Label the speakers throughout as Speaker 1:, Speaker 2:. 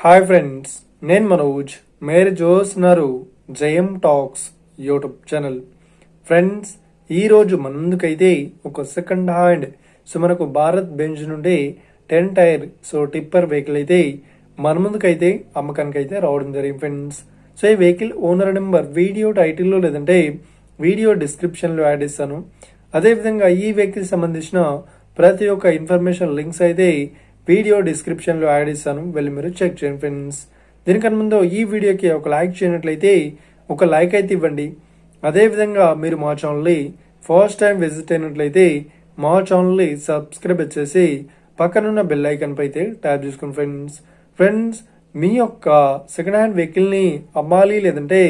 Speaker 1: Hi friends, నేను మనోజ్. మీరు చూస్తున్నారు జయం టాక్స్ యూట్యూబ్ ఛానల్. ఫ్రెండ్స్, ఈరోజు మన ముందుకైతే ఒక సెకండ్ హ్యాండ్ మనకు భారత్ బెంజ్ నుండి 10 టైర్ టిప్పర్ వెహికల్ అయితే మన ముందుకైతే అమ్మకానికి అయితే రావడం జరిగింది ఫ్రెండ్స్. ఈ వెహికల్ ఓనర్ నెంబర్ వీడియో టైటిల్లో లేదంటే వీడియో డిస్క్రిప్షన్లో యాడ్ ఇస్తాను. అదేవిధంగా ఈ వెహికల్ సంబంధించిన ప్రతి ఒక్క ఇన్ఫర్మేషన్ లింక్స్ అయితే వీడియో డిస్క్రిప్షన్లో యాడ్ ఇస్తాను, వెళ్ళి మీరు చెక్ చేయండి ఫ్రెండ్స్. దీనికన్నా ముందు ఈ వీడియోకి ఒక లైక్ చేయనట్లయితే ఒక లైక్ అయితే ఇవ్వండి. అదేవిధంగా మీరు మా ఛానల్ని ఫస్ట్ టైం విజిట్ అయినట్లయితే మా ఛానల్ని సబ్స్క్రైబ్ చేసి పక్కనున్న బెల్ ఐకాన్ పై అయితే ట్యాప్ చేసుకోండి ఫ్రెండ్స్. మీ యొక్క సెకండ్ హ్యాండ్ వెహికల్ని అమ్మాలి లేదంటే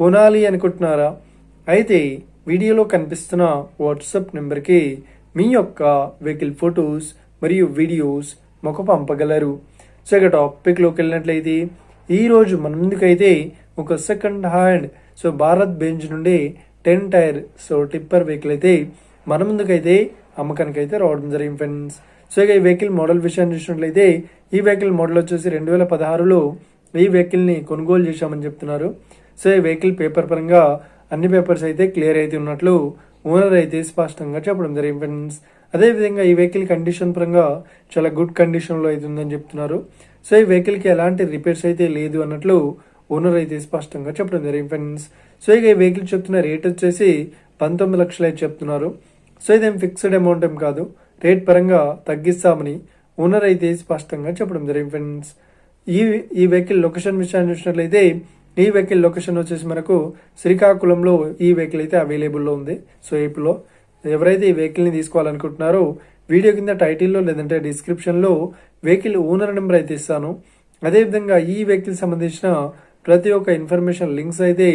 Speaker 1: కొనాలి అనుకుంటున్నారా? అయితే వీడియోలో కనిపిస్తున్న వాట్సాప్ నెంబర్కి మీ యొక్క వెహికల్ ఫొటోస్ మరియు వీడియోస్ మాకు పంపగలరు. ఇక టాపిక్లోకి వెళ్ళినట్లయితే ఈరోజు మన ముందుకైతే ఒక సెకండ్ హ్యాండ్ భారత్ బెంజ్ నుండి 10 టైర్ టిప్పర్ వెహికల్ అయితే మన ముందుకైతే అమ్మకానికి అయితే రావడం జరిగింది ఫ్రెండ్స్. ఇక ఈ వెహికల్ మోడల్ విషయాన్ని చూసినట్లయితే ఈ వెహికల్ మోడల్ వచ్చేసి 2016లో ఈ వెహికల్ని కొనుగోలు చేశామని చెప్తున్నారు. ఈ వెహికల్ పేపర్ పరంగా అన్ని పేపర్స్ అయితే క్లియర్ అయితే ఉన్నట్లు ఓనర్ అయితే స్పష్టంగా చెప్పడం జరిగింది ఫ్రెండ్స్. అదేవిధంగా ఈ వెహికల్ కండిషన్ పరంగా చాలా గుడ్ కండిషన్లో అయితే ఉందని చెప్తున్నారు. ఈ వెహికల్కి ఎలాంటి రిపేర్స్ అయితే లేదు అన్నట్లు ఓనర్ అయితే స్పష్టంగా చెప్పడం జరిగింది ఫ్రెండ్స్. ఇక ఈ వెహికల్ చెప్తున్న రేట్ వచ్చేసి 19 లక్షలు అయితే చెప్తున్నారు. ఇదేం ఫిక్స్డ్ అమౌంట్ ఏం కాదు, రేట్ పరంగా తగ్గిస్తామని ఓనర్ అయితే స్పష్టంగా చెప్పడం జరిగింది ఫ్రెండ్స్. ఈ వెహికల్ లొకేషన్ విషయాన్ని చూసినట్లయితే ఈ వెహికల్ లొకేషన్ వచ్చేసి మనకు శ్రీకాకుళంలో ఈ వెహికల్ అయితే అవైలబుల్లో ఉంది. ఏపీలో ఎవరైతే ఈ వెహికల్ని తీసుకోవాలనుకుంటున్నారో వీడియో కింద టైటిల్లో లేదంటే డిస్క్రిప్షన్లో వెహికల్ ఓనర్ నెంబర్ అయితే ఇస్తాను. అదేవిధంగా ఈ వెహికల్ సంబంధించిన ప్రతి ఒక్క ఇన్ఫర్మేషన్ లింక్స్ అయితే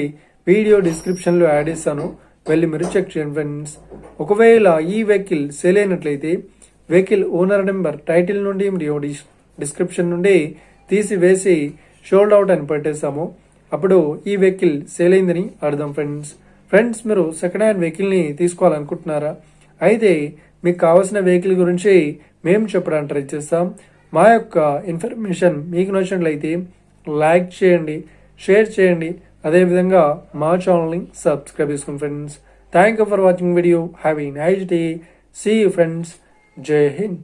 Speaker 1: వీడియో డిస్క్రిప్షన్లో యాడ్ ఇస్తాను, వెళ్ళి మీరు చెక్ చేయండి ఫ్రెండ్స్. ఒకవేళ ఈ వెహికల్ సేల్ అయినట్లయితే వెహికల్ ఓనర్ నెంబర్ టైటిల్ నుండి మరియు డిస్క్రిప్షన్ నుండి తీసివేసి షోల్డ్ అవుట్ అని పెట్టేస్తాము. అప్పుడు ఈ వెహికల్ సేల్ అయిందని అర్థం ఫ్రెండ్స్. మీరు సెకండ్ హ్యాండ్ వెహికల్ని తీసుకోవాలనుకుంటున్నారా? అయితే మీకు కావాల్సిన వెహికల్ గురించి మేము చెప్పడానికి ట్రై చేస్తాం. మా యొక్క ఇన్ఫర్మేషన్ మీకు నచ్చినట్లయితే లైక్ చేయండి, షేర్ చేయండి, అదేవిధంగా మా ఛానల్ని సబ్స్క్రైబ్ చేసుకోండి friends. Thank you for watching video. Have a nice day. See you friends. జై హింద్.